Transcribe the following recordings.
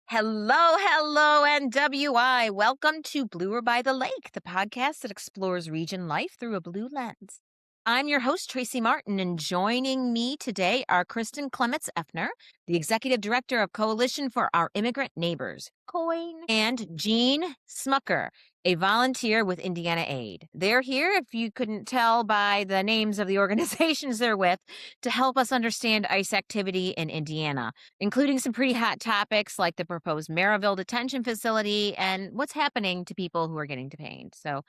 Hello, NWI. Welcome to Bluer by the Lake, the podcast that explores region life through a blue lens. I'm your host, Tracy Martin, and joining me today are Kristen Clements-Effner, the Executive Director of Coalition for Our Immigrant Neighbors, COIN, and Jean Smucker, a volunteer with Indiana Aid. They're here, if you couldn't tell by the names of the organizations they're with, to help us understand ICE activity in Indiana, including some pretty hot topics like the proposed Maryville detention facility and what's happening to people who are getting detained. So,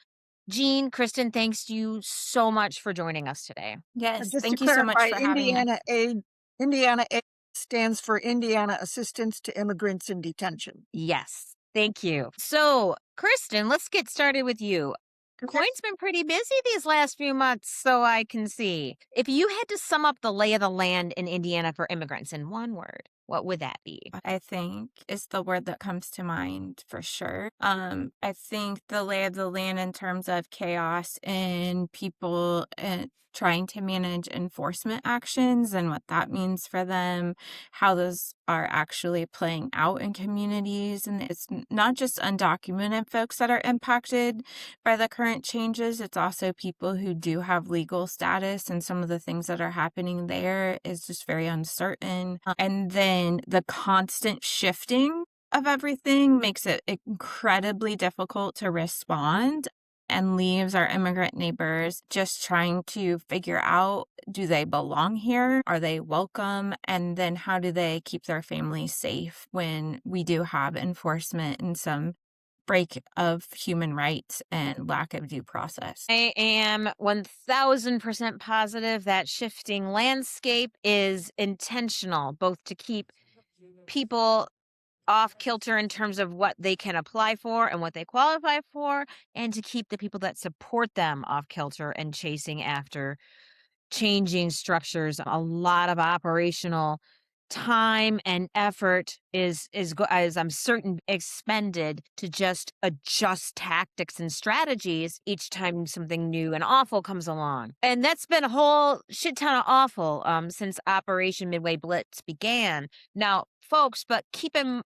Jean, Kristen, thanks you so much for joining us today. Yes, Just to thank you so much clarify, for having us. Indiana Aid stands for Indiana Assistance to Immigrants in Detention. Yes, thank you. So, Kristen, let's get started with you. Okay. COIN's been pretty busy these last few months, so I can see. If you had to sum up the lay of the land in Indiana for immigrants in one word, what would that be? I think is the word that comes to mind for sure. I think the lay of the land in terms of chaos and people trying to manage enforcement actions and what that means for them, how those are actually playing out in communities. And it's not just undocumented folks that are impacted by the current changes. It's also people who do have legal status, and some of the things that are happening there is just very uncertain. And then the constant shifting of everything makes it incredibly difficult to respond and leaves our immigrant neighbors just trying to figure out, do they belong here? Are they welcome? And then how do they keep their families safe when we do have enforcement and some break of human rights and lack of due process? I am 1000% positive that shifting landscape is intentional, both to keep people off kilter in terms of what they can apply for and what they qualify for, and to keep the people that support them off kilter and chasing after changing structures. A lot of operational time and effort is I'm certain expended to just adjust tactics and strategies each time something new and awful comes along. And that's been a whole shit ton of awful since Operation Midway Blitz began. Now, folks, but keep in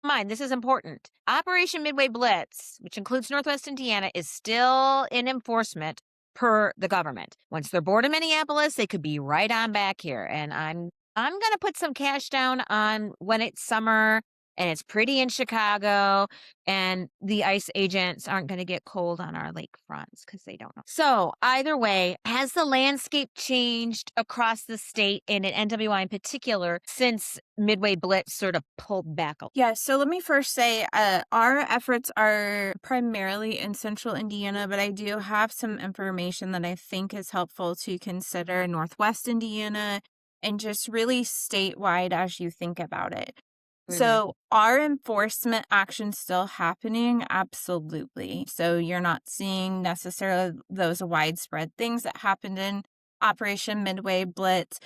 mind, this is important. Operation Midway Blitz, which includes Northwest Indiana, is still in enforcement per the government. Once they're bored of Minneapolis, they could be right on back here. And I'm going to put some cash down on when it's summer and it's pretty in Chicago and the ICE agents aren't going to get cold on our lakefronts because they don't know. So either way, has the landscape changed across the state and in NWI in particular since Midway Blitz sort of pulled back? Yeah, so let me first say our efforts are primarily in central Indiana, but I do have some information that I think is helpful to consider Northwest Indiana and just really statewide as you think about it. So are enforcement actions still happening? Absolutely. So you're not seeing necessarily those widespread things that happened in Operation Midway Blitz,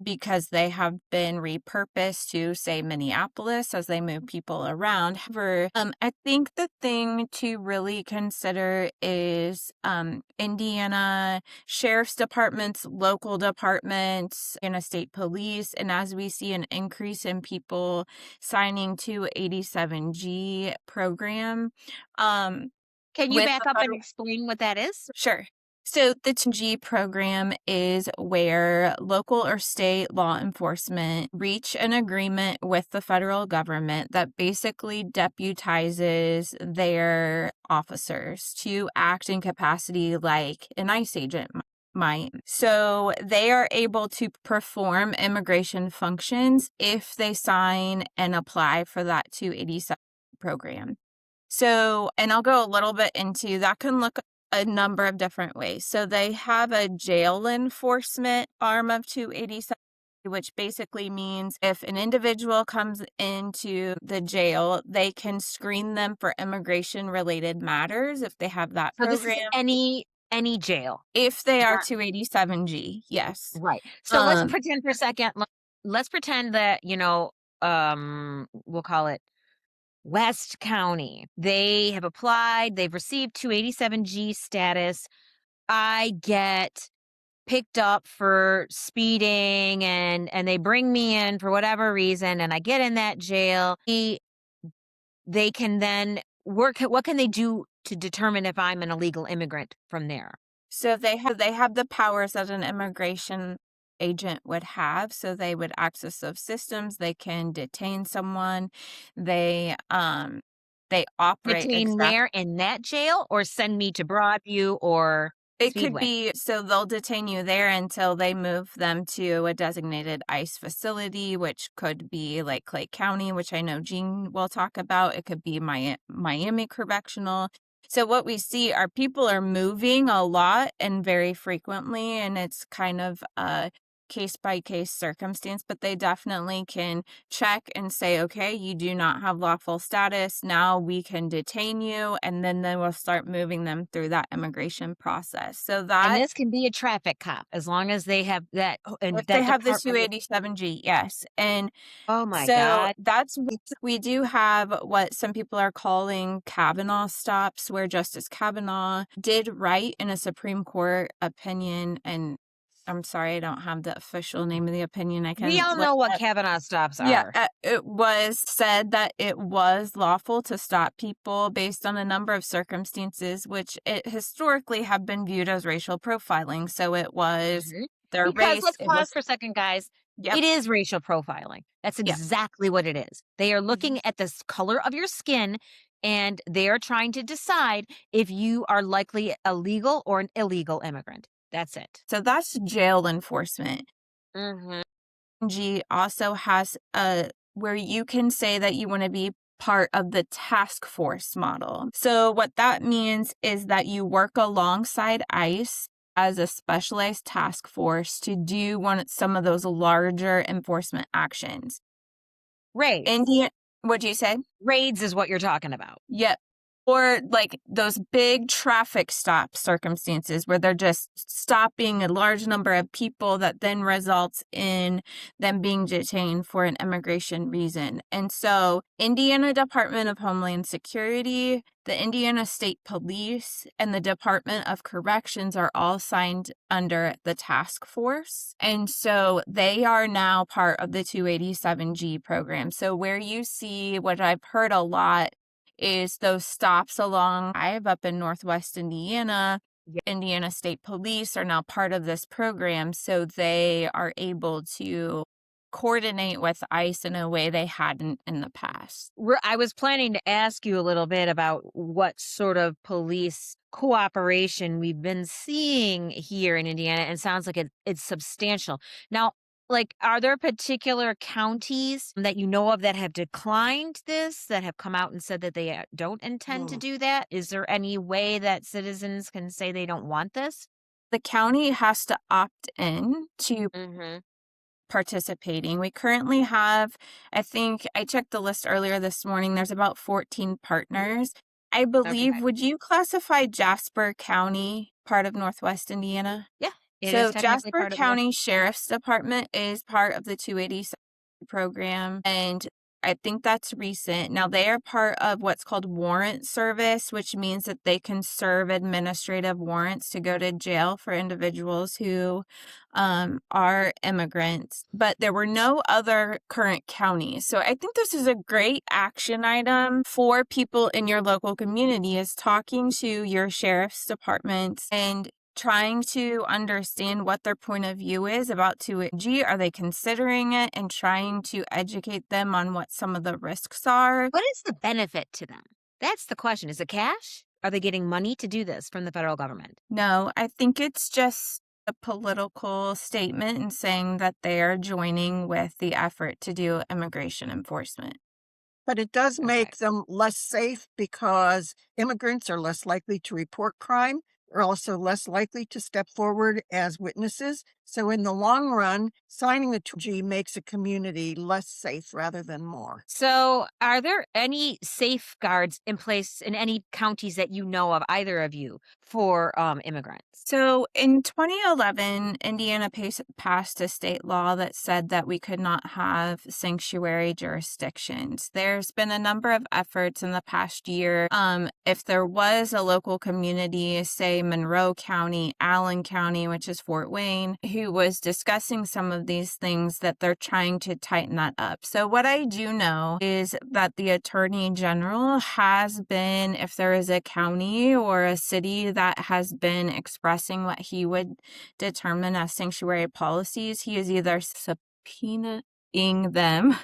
because they have been repurposed to, say, Minneapolis as they move people around. However, I think the thing to really consider is Indiana sheriff's departments, local departments, and a state police. And as we see an increase in people signing to 87G program. Can you with back the up and federal- explain what that is? Sure. So the 2G program is where local or state law enforcement reach an agreement with the federal government that basically deputizes their officers to act in capacity like an ICE agent might. So they are able to perform immigration functions if they sign and apply for that 287 program. So, and I'll go a little bit into that, can look a number of different ways. So they have a jail enforcement arm of 287, which basically means if an individual comes into the jail, they can screen them for immigration related matters if they have that So program. this is any jail. If they are 287G, yes. Right. So let's pretend for a second. Let's pretend that, we'll call it West County. They have applied, they've received 287G status. I get picked up for speeding and they bring me in for whatever reason and I get in that jail. The they can then work. What can they do to determine if I'm an illegal immigrant from there? So they have the powers that an immigration agent would have. So they would access those systems. They can detain someone. They operate Detain exactly. where, in that jail, or send me to Broadview or It could Speedway? be, so they'll detain you there until they move them to a designated ICE facility, which could be like Clay County, which I know Jean will talk about. It could be Miami Correctional. So what we see are people are moving a lot and very frequently, and it's kind of a case by case circumstance, but they definitely can check and say, okay, you do not have lawful status. Now we can detain you. And then they will start moving them through that immigration process. So And that, this can be a traffic cop as long as they have that, and if they that have the department. 287G, yes. And Oh my so God. that's, we do have what some people are calling Kavanaugh stops, where Justice Kavanaugh did write in a Supreme Court opinion, and I'm sorry, I don't have the official name of the opinion. I We can all look know what up. Kavanaugh stops Yeah, are. it was said that it was lawful to stop people based on a number of circumstances, which it historically have been viewed as racial profiling. So it was Mhm. their Because race. let's It pause was, for a second, guys. yep, It is racial profiling. That's yeah. exactly what it is. They are Mhm. looking at the color of your skin, and they are trying to decide if you are likely a legal or an illegal immigrant. That's it. So that's jail enforcement. Mhm. G also has a where you can say that you want to be part of the task force model. So what that means is that you work alongside ICE as a specialized task force to do some of those larger enforcement actions. Raids. Indian, what'd you say? Raids is what you're talking about. Yep. Or like those big traffic stop circumstances where they're just stopping a large number of people that then results in them being detained for an immigration reason. And so Indiana Department of Homeland Security, the Indiana State Police, and the Department of Corrections are all signed under the task force. And so they are now part of the 287G program. So where you see what I've heard a lot is those stops along I've up in Northwest Indiana. Yeah. Indiana State Police are now part of this program, so they are able to coordinate with ICE in a way they hadn't in the past. I was planning to ask you a little bit about what sort of police cooperation we've been seeing here in Indiana, and it sounds like it's substantial. Now, like, are there particular counties that you know of that have declined this, that have come out and said that they don't intend to do that? Is there any way that citizens can say they don't want this? The county has to opt in to Mm-hmm. participating. We currently have, I think I checked the list earlier this morning, there's about 14 partners. I believe, Okay. would you classify Jasper County part of Northwest Indiana? Yeah, it is So technically Jasper part of the. County Sheriff's Department is part of the 287 program, and I think that's recent. Now they are part of what's called warrant service, which means that they can serve administrative warrants to go to jail for individuals who are immigrants. But there were no other current counties. So I think this is a great action item for people in your local community, is talking to your sheriff's departments and trying to understand what their point of view is about 2G. Are they considering it, and trying to educate them on what some of the risks are? What is the benefit to them? That's the question. Is it cash? Are they getting money to do this from the federal government? No, I think it's just a political statement and saying that they are joining with the effort to do immigration enforcement. But it does Okay. make them less safe because immigrants are less likely to report crime. They're also less likely to step forward as witnesses. So in the long run, signing the 2G makes a community less safe rather than more. So, are there any safeguards in place in any counties that you know of, either of you, for immigrants? So in 2011, Indiana passed a state law that said that we could not have sanctuary jurisdictions. There's been a number of efforts in the past year. If there was a local community, say Monroe County, Allen County, which is Fort Wayne, who was discussing some of these things that they're trying to tighten that up. So what I do know is that the Attorney General has been, if there is a county or a city that has been expressing what he would determine as sanctuary policies, he is either subpoenaing them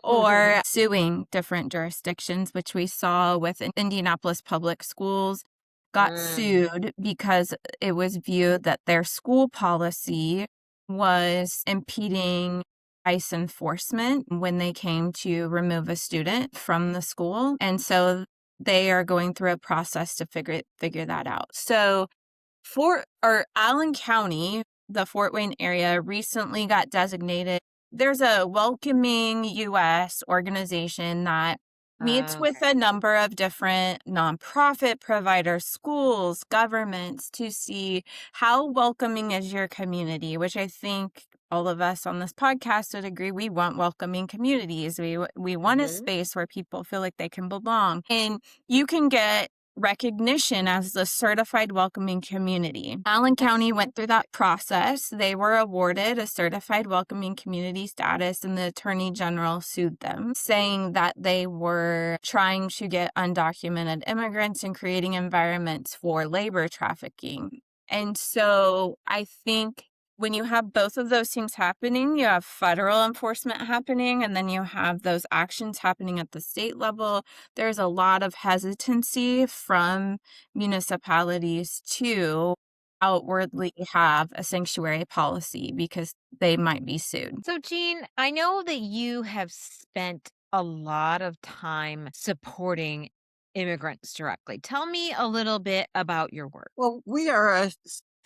or suing different jurisdictions, which we saw with Indianapolis Public Schools got sued because it was viewed that their school policy was impeding ICE enforcement when they came to remove a student from the school. And so they are going through a process to figure that out. So Allen County, the Fort Wayne area, recently got designated. There's a Welcoming U.S. organization that meets with a number of different nonprofit providers, schools, governments to see how welcoming is your community, which I think all of us on this podcast would agree we want welcoming communities. We want a space where people feel like they can belong. And you can get recognition as the certified welcoming community. Allen County went through that process. They were awarded a certified welcoming community status, and the Attorney General sued them, saying that they were trying to get undocumented immigrants and creating environments for labor trafficking. And so I think when you have both of those things happening, you have federal enforcement happening, and then you have those actions happening at the state level. There's a lot of hesitancy from municipalities to outwardly have a sanctuary policy because they might be sued. So, Jean, I know that you have spent a lot of time supporting immigrants directly. Tell me a little bit about your work. Well, we are a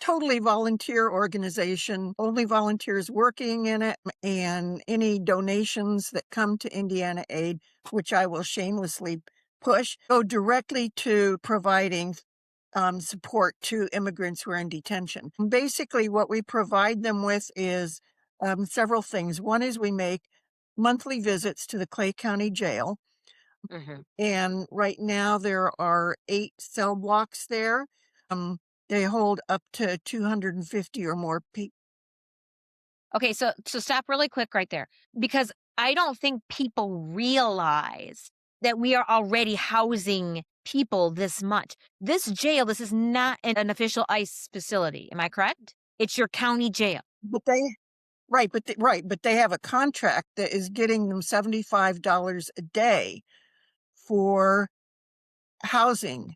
totally volunteer organization, only volunteers working in it, and any donations that come to Indiana Aid, which I will shamelessly push, go directly to providing support to immigrants who are in detention. Basically, what we provide them with is several things. One is we make monthly visits to the Clay County Jail. And right now there are 8 cell blocks there. They hold up to 250 or more people. Okay, so stop really quick right there, because I don't think people realize that we are already housing people this much. This jail, this is not an official ICE facility. Am I correct? It's your county jail. But they have a contract that is getting them $75 a day for housing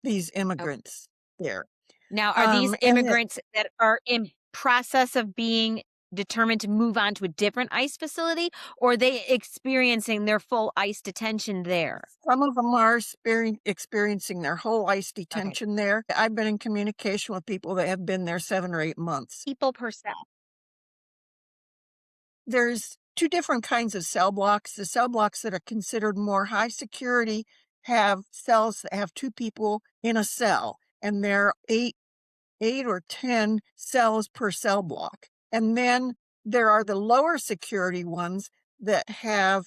these immigrants there. Now, are these and it- immigrants that are in process of being determined to move on to a different ICE facility, or are they experiencing their full ICE detention there? Some of them are experiencing their whole ICE detention there. I've been in communication with people that have been there 7 or 8 months. People per cell. There's 2 different kinds of cell blocks. The cell blocks that are considered more high security have cells that have 2 people in a cell, and there are 8 or 10 cells per cell block. And then there are the lower security ones that have,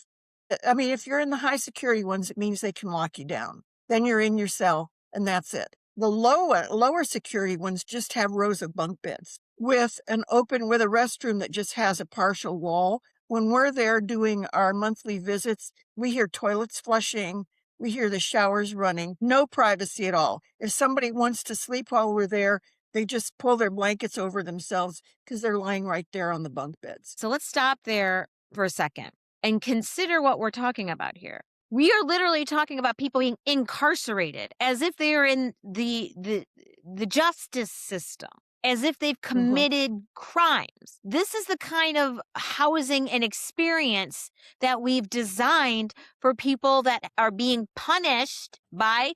I mean, if you're in the high security ones, it means they can lock you down. Then you're in your cell and that's it. The lower security ones just have rows of bunk beds with a restroom that just has a partial wall. When we're there doing our monthly visits, we hear toilets flushing. We hear the showers running, no privacy at all. If somebody wants to sleep while we're there, they just pull their blankets over themselves because they're lying right there on the bunk beds. So let's stop there for a second and consider what we're talking about here. We are literally talking about people being incarcerated as if they are in the justice system, as if they've committed crimes. This is the kind of housing and experience that we've designed for people that are being punished by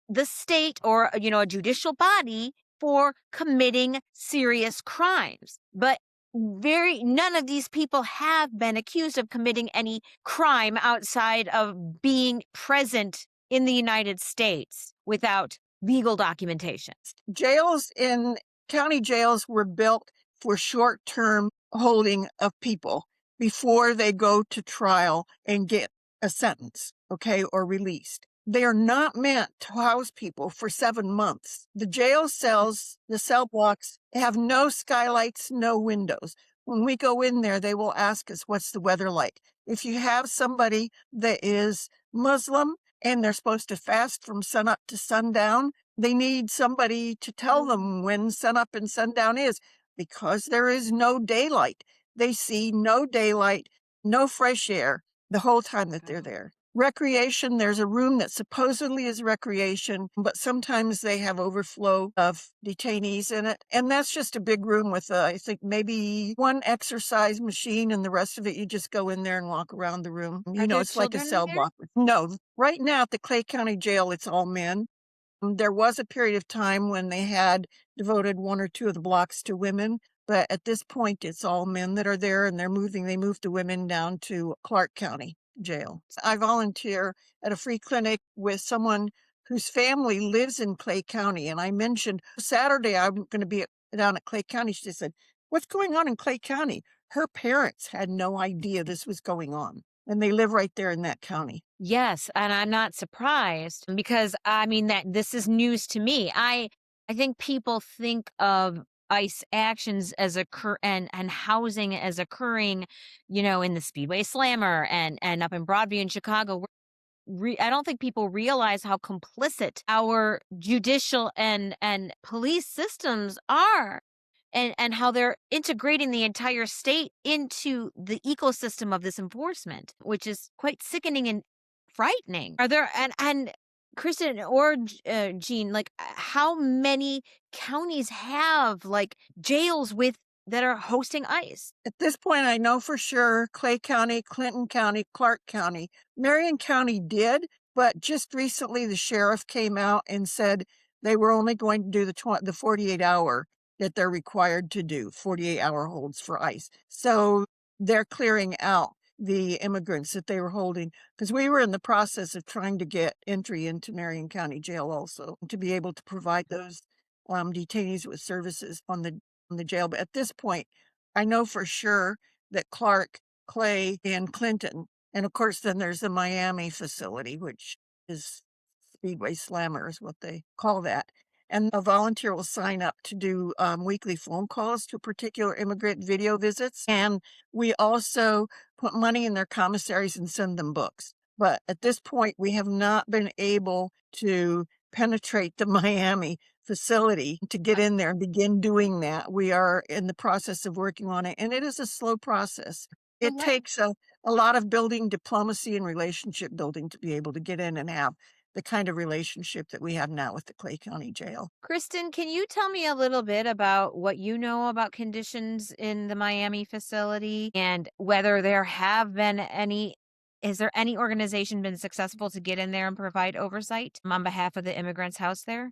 the state or, a judicial body for committing serious crimes. But none of these people have been accused of committing any crime outside of being present in the United States without legal documentation. County jails were built for short-term holding of people before they go to trial and get a sentence, or released. They are not meant to house people for 7 months. The jail cells, the cell blocks, have no skylights, no windows. When we go in there, they will ask us, what's the weather like? If you have somebody that is Muslim and they're supposed to fast from sunup to sundown, they need somebody to tell them when sunup and sundown is, because there is no daylight. They see no daylight, no fresh air the whole time that they're there. Recreation, there's a room that supposedly is recreation, but sometimes they have overflow of detainees in it. And that's just a big room with, I think, maybe one exercise machine, and the rest of it, you just go in there and walk around the room. Are there It's like a children in cell there? block. No, right now at the Clay County Jail, it's all men. There was a period of time when they had devoted 1 or 2 of the blocks to women, but at this point, it's all men that are there, and they moved the women down to Clark County Jail. I volunteer at a free clinic with someone whose family lives in Clay County, and I mentioned Saturday I'm going to be down at Clay County. She said, "What's going on in Clay County?" Her parents had no idea this was going on, and they live right there in that county. Yes, and I'm not surprised because I mean that this is news to me. I think people think of ICE actions as occur and housing as occurring, in the Speedway Slammer and up in Broadview in Chicago. I don't think people realize how complicit our judicial and police systems are. And how they're integrating the entire state into the ecosystem of this enforcement, which is quite sickening and frightening. Are there and Kristen or Jean, like how many counties have like jails with that are hosting ICE? At this point, I know for sure Clay County, Clinton County, Clark County. Marion County did, but just recently the sheriff came out and said they were only going to do the 48-hour that they're required to do, 48-hour holds for ICE. So they're clearing out the immigrants that they were holding, because we were in the process of trying to get entry into Marion County Jail also to be able to provide those detainees with services on the jail. But at this point, I know for sure that Clark, Clay, and Clinton, and of course, then there's the Miami facility, which is Speedway Slammer is what they call that. And a volunteer will sign up to do weekly phone calls to particular immigrant video visits. And we also put money in their commissaries and send them books. But at this point, we have not been able to penetrate the Miami facility to get in there and begin doing that. We are in the process of working on it, and it is a slow process. It takes a lot of building diplomacy and relationship building to be able to get in and have the kind of relationship that we have now with the Clay County Jail. Kristen, can you tell me a little bit about what you know about conditions in the Miami facility and whether there have been any? Is there any organization been successful to get in there and provide oversight on behalf of the immigrants housed there?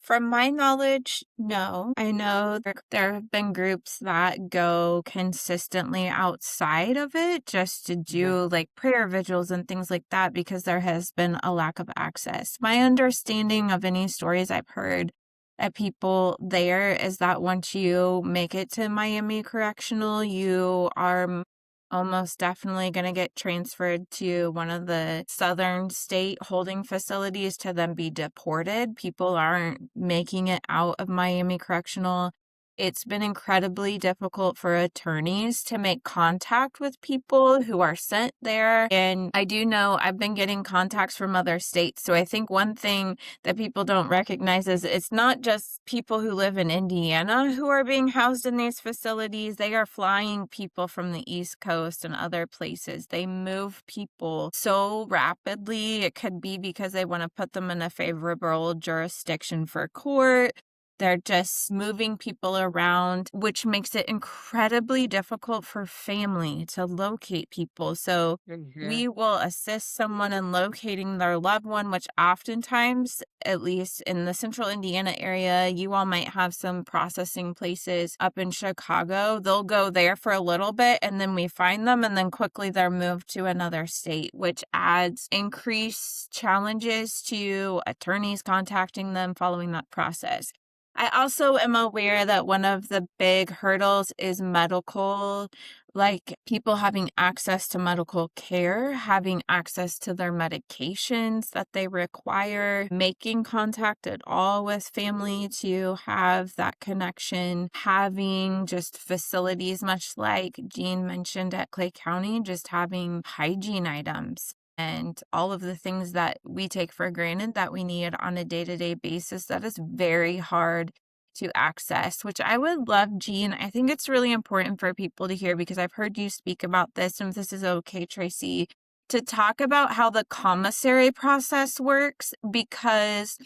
From my knowledge, no. I know there have been groups that go consistently outside of it just to do like prayer vigils and things like that because there has been a lack of access. My understanding of any stories I've heard at people there is that once you make it to Miami Correctional, you are almost definitely going to get transferred to one of the southern state holding facilities to then be deported. People aren't making it out of Miami Correctional. It's been incredibly difficult for attorneys to make contact with people who are sent there. And I do know I've been getting contacts from other states. So I think one thing that people don't recognize is it's not just people who live in Indiana who are being housed in these facilities. They are flying people from the East Coast and other places. They move people so rapidly. It could be because they want to put them in a favorable jurisdiction for court. They're just moving people around, which makes it incredibly difficult for family to locate people. So we will assist someone in locating their loved one, which oftentimes, at least in the central Indiana area, you all might have some processing places up in Chicago. They'll go there for a little bit and then we find them and then quickly they're moved to another state, which adds increased challenges to attorneys contacting them following that process. I also am aware that one of the big hurdles is medical like people having access to medical care, having access to their medications that they require, making contact at all with family to have that connection, having just facilities, much like Jean mentioned at Clay County, just having hygiene items and all of the things that we take for granted that we need on a day-to-day basis. That is very hard to access, which I would love, Jean. I think it's really important for people to hear, because I've heard you speak about this, and if this is okay, Tracy, to talk about how the commissary process works, because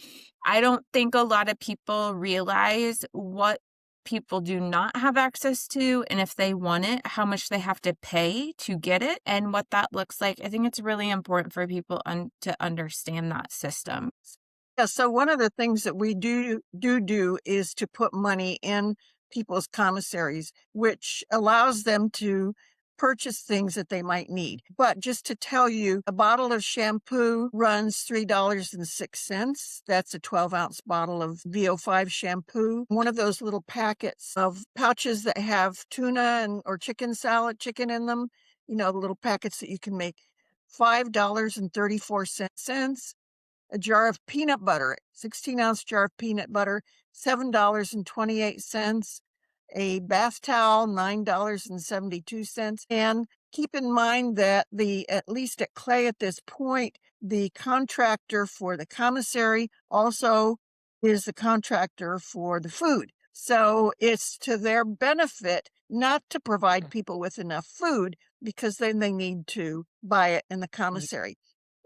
I don't think a lot of people realize what people do not have access to, and if they want it, how much they have to pay to get it and what that looks like. I think it's really important for people to understand that system. Yeah, so one of the things that we do is to put money in people's commissaries, which allows them to purchase things that they might need. But just to tell you, a bottle of shampoo runs $3.06. That's a 12-ounce bottle of VO5 shampoo. One of those little packets of pouches that have tuna or chicken in them, the little packets that you can make, $5.34. A jar of peanut butter, 16-ounce jar of peanut butter, $7.28. A bath towel, $9.72. And keep in mind that at least at Clay at this point, the contractor for the commissary also is the contractor for the food. So it's to their benefit not to provide people with enough food, because then they need to buy it in the commissary.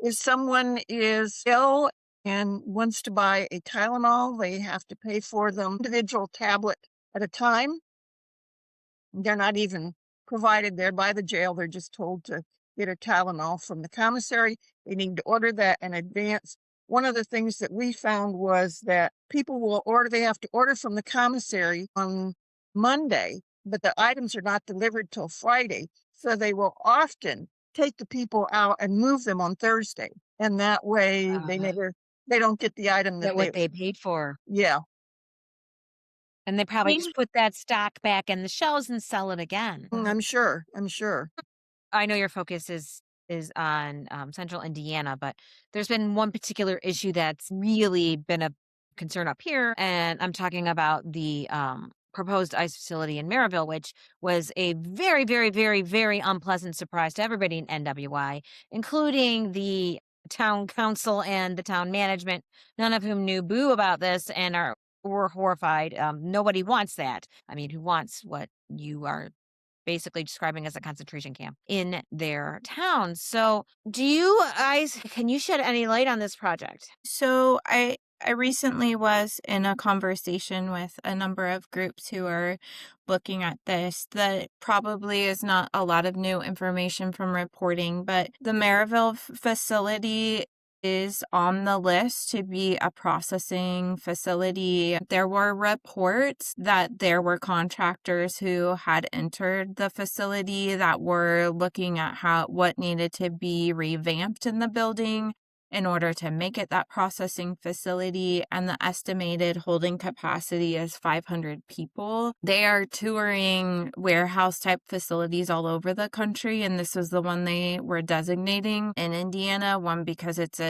If someone is ill and wants to buy a Tylenol, they have to pay for them individual tablet at a time. They're not even provided there by the jail. They're just told to get a Tylenol from the commissary. They need to order that in advance. One of the things that we found was that people they have to order from the commissary on Monday, but the items are not delivered till Friday. So they will often take the people out and move them on Thursday. And that way they don't get the item That what they paid for. yeah. And they probably just put that stock back in the shelves and sell it again. I'm sure. I know your focus is on central Indiana, but there's been one particular issue that's really been a concern up here, and I'm talking about the proposed ICE facility in Maryville, which was a very, very, very, very unpleasant surprise to everybody in NWI, including the town council and the town management, none of whom knew boo about this and were horrified. Nobody wants that. I mean, who wants what you are basically describing as a concentration camp in their town? So can you shed any light on this project? So I recently was in a conversation with a number of groups who are looking at this. That probably is not a lot of new information from reporting, but the Maryville facility is on the list to be a processing facility. There were reports that there were contractors who had entered the facility that were looking at what needed to be revamped in the building in order to make it that processing facility, and the estimated holding capacity is 500 people. They are touring warehouse type facilities all over the country, and this was the one they were designating in Indiana, one because it's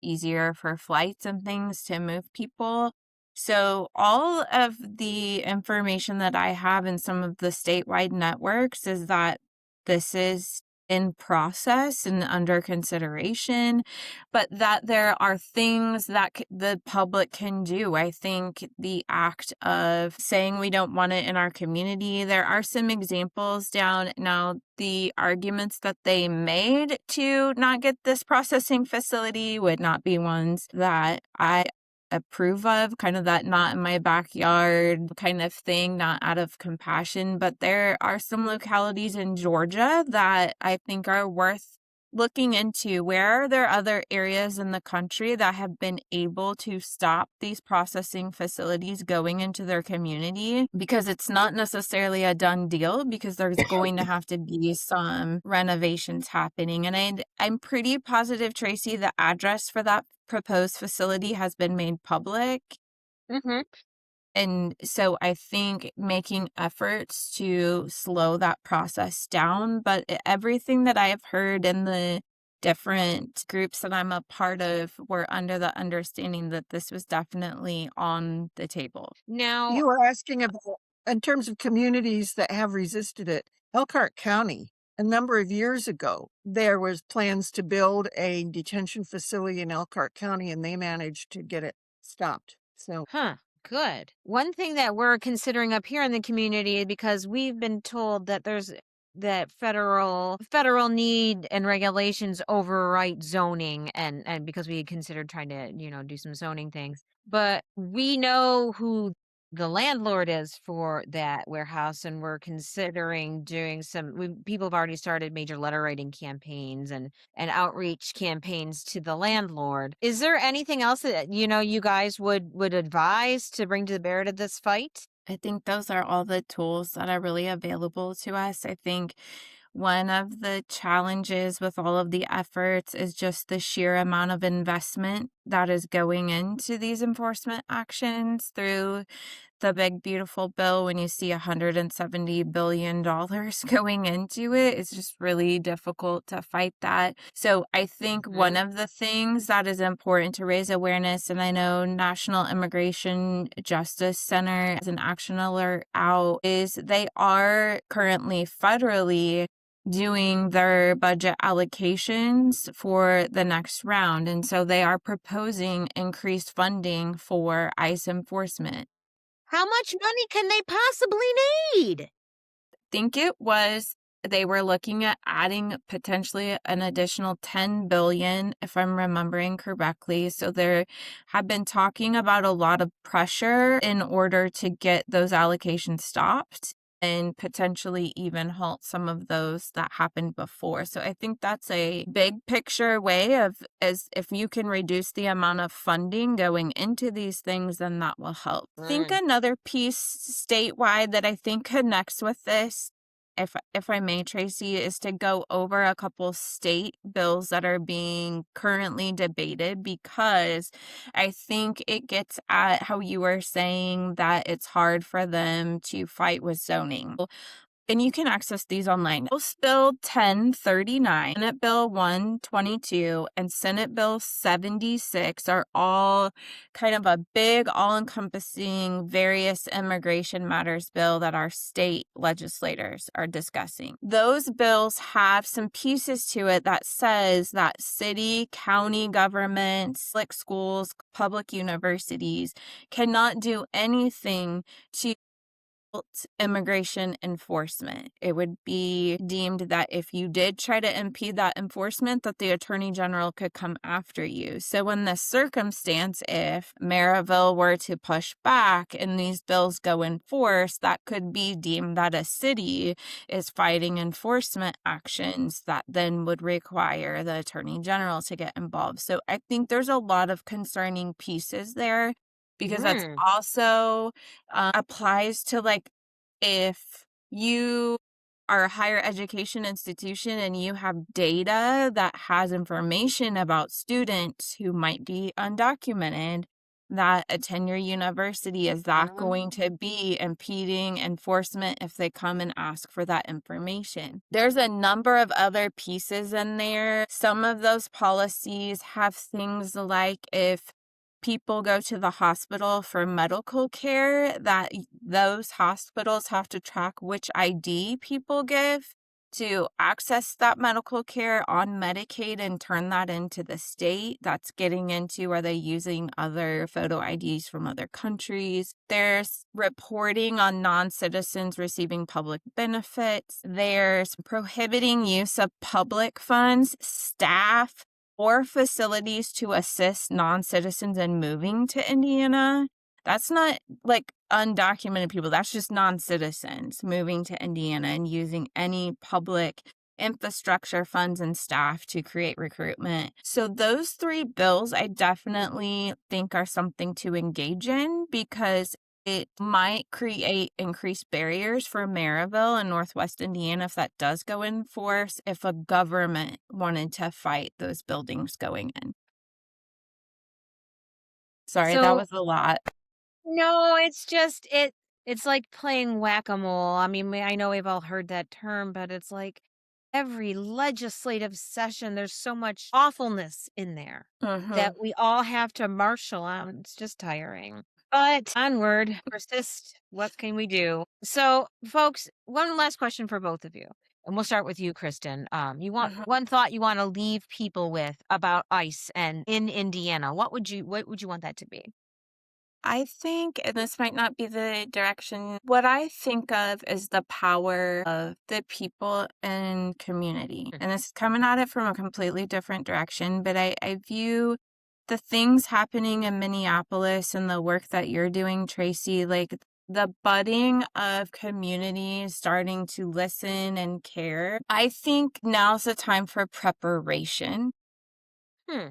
easier for flights and things to move people. So all of the information that I have in some of the statewide networks is that this is in process and under consideration, but that there are things that the public can do. I think the act of saying we don't want it in our community, there are some examples down now. The arguments that they made to not get this processing facility would not be ones that I approve of, kind of that not in my backyard kind of thing, not out of compassion. But there are some localities in Georgia that I think are worth looking into. Where are there other areas in the country that have been able to stop these processing facilities going into their community? Because it's not necessarily a done deal, because there's going to have to be some renovations happening. And I'm pretty positive, Tracy, the address for that proposed facility has been made public. Mm-hmm. And so I think making efforts to slow that process down, but everything that I've heard in the different groups that I'm a part of were under the understanding that this was definitely on the table. Now, You were asking about, in terms of communities that have resisted it, Elkhart County, a number of years ago, there was plans to build a detention facility in Elkhart County, and they managed to get it stopped. So huh, good. One thing that we're considering up here in the community, because we've been told that there's that federal need and regulations overwrite zoning, and because we considered trying to, do some zoning things. But we know who the landlord is for that warehouse, and we're considering doing people have already started major letter writing campaigns and outreach campaigns to the landlord. Is there anything else that you guys would advise to bring to bear to this fight? I think those are all the tools that are really available to us. I think one of the challenges with all of the efforts is just the sheer amount of investment that is going into these enforcement actions through the big beautiful bill. When you see $170 billion going into it, it's just really difficult to fight that. So I think one of the things that is important to raise awareness, and I know National Immigration Justice Center has an action alert out, is they are currently federally doing their budget allocations for the next round. And so they are proposing increased funding for ICE enforcement. How much money can they possibly need? Think it was they were looking at adding potentially an additional 10 billion, if I'm remembering correctly. So there have been talking about a lot of pressure in order to get those allocations stopped and potentially even halt some of those that happened before. So I think that's a big picture way of, as if you can reduce the amount of funding going into these things, then that will help. I think another piece statewide that I think connects with this, if I may, Tracy, is to go over a couple state bills that are being currently debated, because I think it gets at how you were saying that it's hard for them to fight with zoning. And you can access these online. House Bill 1039, Senate Bill 122, and Senate Bill 76 are all kind of a big, all-encompassing various immigration matters bill that our state legislators are discussing. Those bills have some pieces to it that says that city, county governments, public schools, public universities cannot do anything to immigration enforcement. It would be deemed that if you did try to impede that enforcement, that the Attorney General could come after you. So in this circumstance, if Maryville were to push back and these bills go in force, that could be deemed that a city is fighting enforcement actions that then would require the Attorney General to get involved. So I think there's a lot of concerning pieces there, because that's also applies to, like, if you are a higher education institution and you have data that has information about students who might be undocumented, that a 10-year university, is that going to be impeding enforcement if they come and ask for that information? There's a number of other pieces in there. Some of those policies have things like, if people go to the hospital for medical care, that those hospitals have to track which ID people give to access that medical care on Medicaid and turn that into the state. That's getting into, are they using other photo IDs from other countries? There's reporting on non-citizens receiving public benefits. There's prohibiting use of public funds, staff, or facilities to assist non-citizens in moving to Indiana. That's not like undocumented people. That's just non-citizens moving to Indiana and using any public infrastructure, funds, and staff to create recruitment. So those three bills I definitely think are something to engage in, because it might create increased barriers for Maryville and Northwest Indiana if that does go in force, if a government wanted to fight those buildings going in. Sorry, that So was a lot. No, it's just it's like playing whack-a-mole. I mean, I know we've all heard that term, but it's like every legislative session, there's so much awfulness in there that Mhm. we all have to marshal out. It's just tiring. But onward, persist. What can we do? So, folks, one last question for both of you. And we'll start with you, Kristen. You want Mhm. one thought you want to leave people with about ICE and in Indiana. What would you want that to be? I think, and this might not be the direction, what I think of is the power of the people and community. And this is coming at it from a completely different direction, but I view the things happening in Minneapolis and the work that you're doing, Tracy, like the budding of communities starting to listen and care. I think now's the time for preparation. Hmm.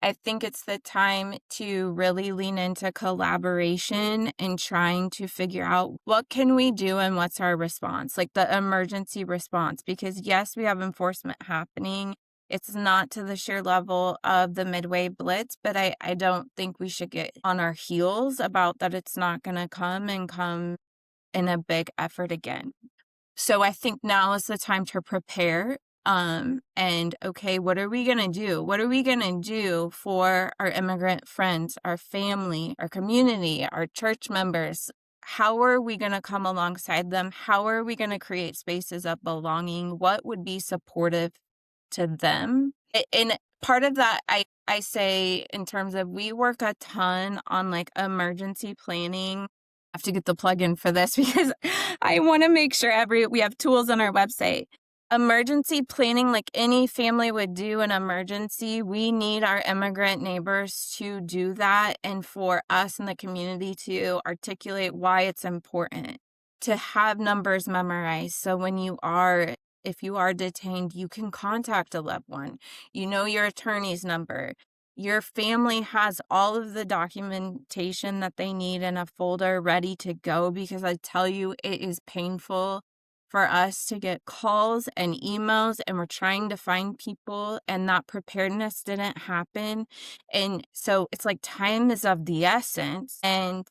I think it's the time to really lean into collaboration and trying to figure out what can we do and what's our response, like the emergency response. Because yes, we have enforcement happening. It's not to the sheer level of the Midway Blitz, but I don't think we should get on our heels about that it's not going to come and come in a big effort again. So I think now is the time to prepare. And okay, what are we going to do? What are we going to do for our immigrant friends, our family, our community, our church members? How are we going to come alongside them? How are we going to create spaces of belonging? What would be supportive to them? And part of that, I say in terms of we work a ton on like emergency planning. I have to get the plug in for this because I want to make sure we have tools on our website. Emergency planning, like any family would do an emergency, we need our immigrant neighbors to do that and for us in the community to articulate why it's important to have numbers memorized. So if you are detained, you can contact a loved one. You know your attorney's number. Your family has all of the documentation that they need in a folder ready to go because I tell you, it is painful for us to get calls and emails and we're trying to find people and that preparedness didn't happen. And so it's like time is of the essence and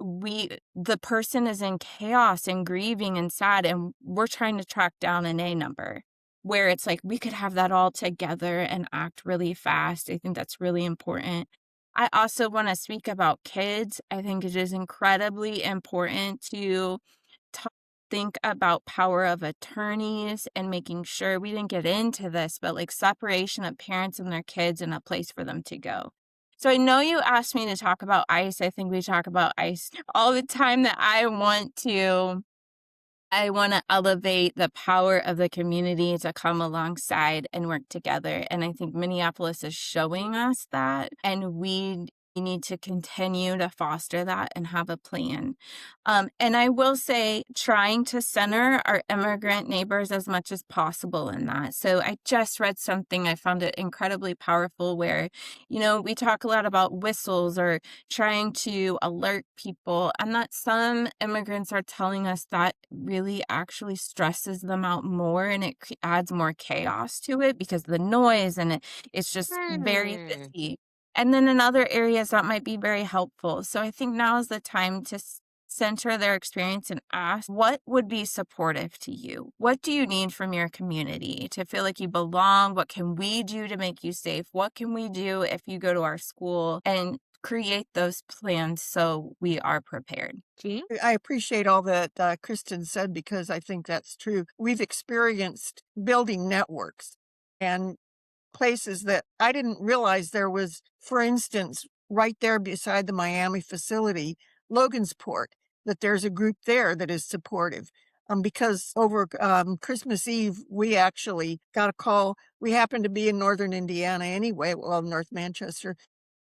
the person is in chaos and grieving and sad and we're trying to track down an A number where it's like we could have that all together and act really fast. I think that's really important. I also want to speak about kids. I think it is incredibly important to ta think about power of attorneys and making sure we didn't get into this, but, like, separation of parents and their kids and a place for them to go. So I know you asked me to talk about ICE. I think we talk about ICE all the time that I wanna elevate the power of the community to come alongside and work together, and I think Minneapolis is showing us that, and we need to continue to foster that and have a plan. And I will say trying to center our immigrant neighbors as much as possible in that. So I just read something, I found it incredibly powerful where, we talk a lot about whistles or trying to alert people, and that some immigrants are telling us that really actually stresses them out more and it adds more chaos to it because the noise and it's just very Hmm. busy. And then in other areas that might be very helpful. So I think now is the time to center their experience and ask what would be supportive to you? What do you need from your community to feel like you belong? What can we do to make you safe? What can we do if you go to our school and create those plans so we are prepared? Gee? I appreciate all that Kristen said because I think that's true. We've experienced building networks and places that I didn't realize there was, for instance, right there beside the Miami facility, Logansport, that there's a group there that is supportive. Because over Christmas Eve, we actually got a call. We happened to be in northern Indiana anyway, well, North Manchester,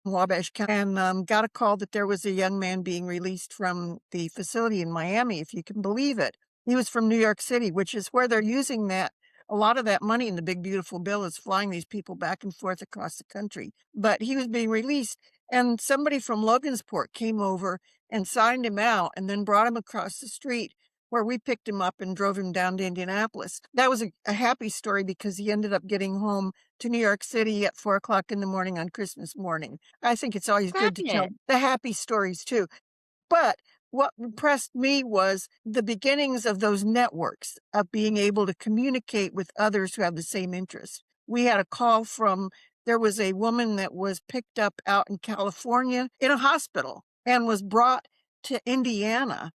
Wabash County, and got a call that there was a young man being released from the facility in Miami, if you can believe it. He was from New York City, which is where they're using that. A lot of that money in the big, beautiful bill is flying these people back and forth across the country. But he was being released, and somebody from Logansport came over and signed him out and then brought him across the street where we picked him up and drove him down to Indianapolis. That was a happy story because he ended up getting home to New York City at 4 o'clock in the morning on Christmas morning. I think it's always good to tell Quiet. the happy stories too. But what impressed me was the beginnings of those networks of being able to communicate with others who have the same interests. We had a call from, there was a woman that was picked up out in California in a hospital and was brought to Indiana.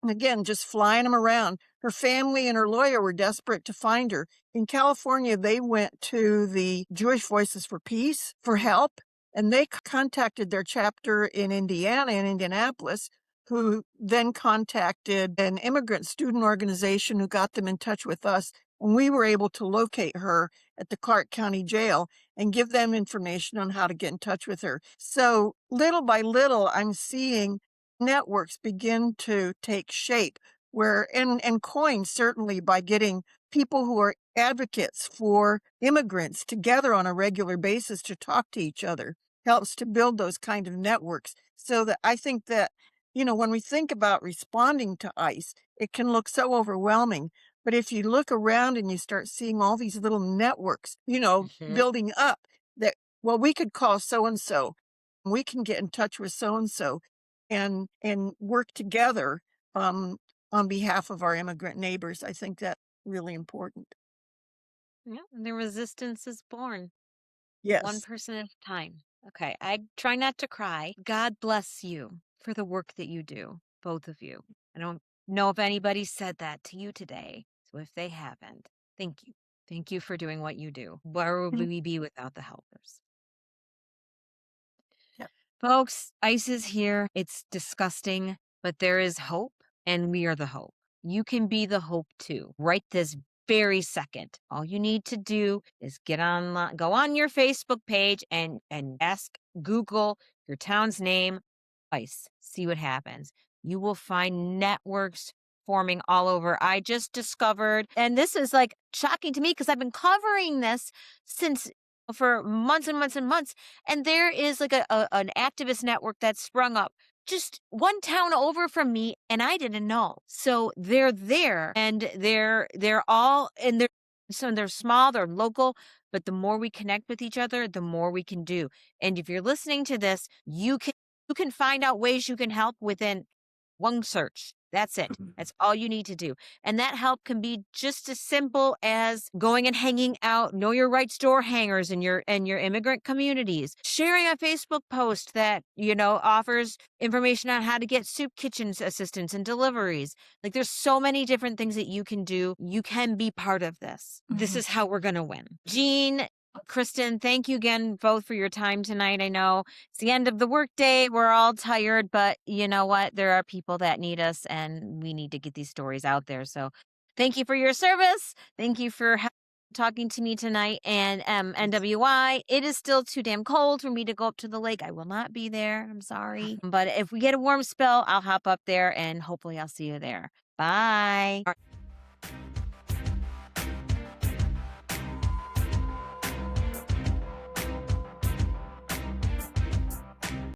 And again, just flying them around. Her family and her lawyer were desperate to find her. In California, they went to the Jewish Voices for Peace for help, and they contacted their chapter in Indiana, in Indianapolis, who then contacted an immigrant student organization who got them in touch with us. And we were able to locate her at the Clark County Jail and give them information on how to get in touch with her. So little by little, I'm seeing networks begin to take shape where and coined certainly by getting people who are advocates for immigrants together on a regular basis to talk to each other helps to build those kind of networks. So that I think that, when we think about responding to ICE, it can look so overwhelming. But if you look around and you start seeing all these little networks, Mhm. building up that, well, we could call so and so, we can get in touch with so and so and work together on behalf of our immigrant neighbors. I think that's really important. Yeah, the resistance is born one Yes. person at a time. Okay, I try not to cry. God bless you for the work that you do, both of you. I don't know if anybody said that to you today. So if they haven't, thank you. Thank you for doing what you do. Where would Mm. we be without the helpers? Yep. Folks, ICE is here. It's disgusting, but there is hope, and we are the hope. You can be the hope too, right this very second. All you need to do is go on your Facebook page and Google your town's name, ICE. See what happens. You will find networks forming all over. I just discovered, and this is like shocking to me because I've been covering this since for months and months and months. And there is like an activist network that's sprung up just one town over from me, and I didn't know. So they're there, and they're all and they're small, they're local, but the more we connect with each other, the more we can do. And if you're listening to this, you can find out ways you can help within one search. That's it. That's all you need to do. And that help can be just as simple as going and hanging out, know your rights door hangers in your immigrant communities, sharing a Facebook post that, offers information on how to get soup kitchens assistance and deliveries. Like there's so many different things that you can do. You can be part of this. This is how we're going to win. Jean, Kristen, thank you again both for your time tonight. I know it's the end of the workday. We're all tired, but you know what? There are people that need us, and we need to get these stories out there. So thank you for your service. Thank you for talking to me tonight. And NWI, it is still too damn cold for me to go up to the lake. I will not be there. I'm sorry. But if we get a warm spell, I'll hop up there, and hopefully I'll see you there. Bye.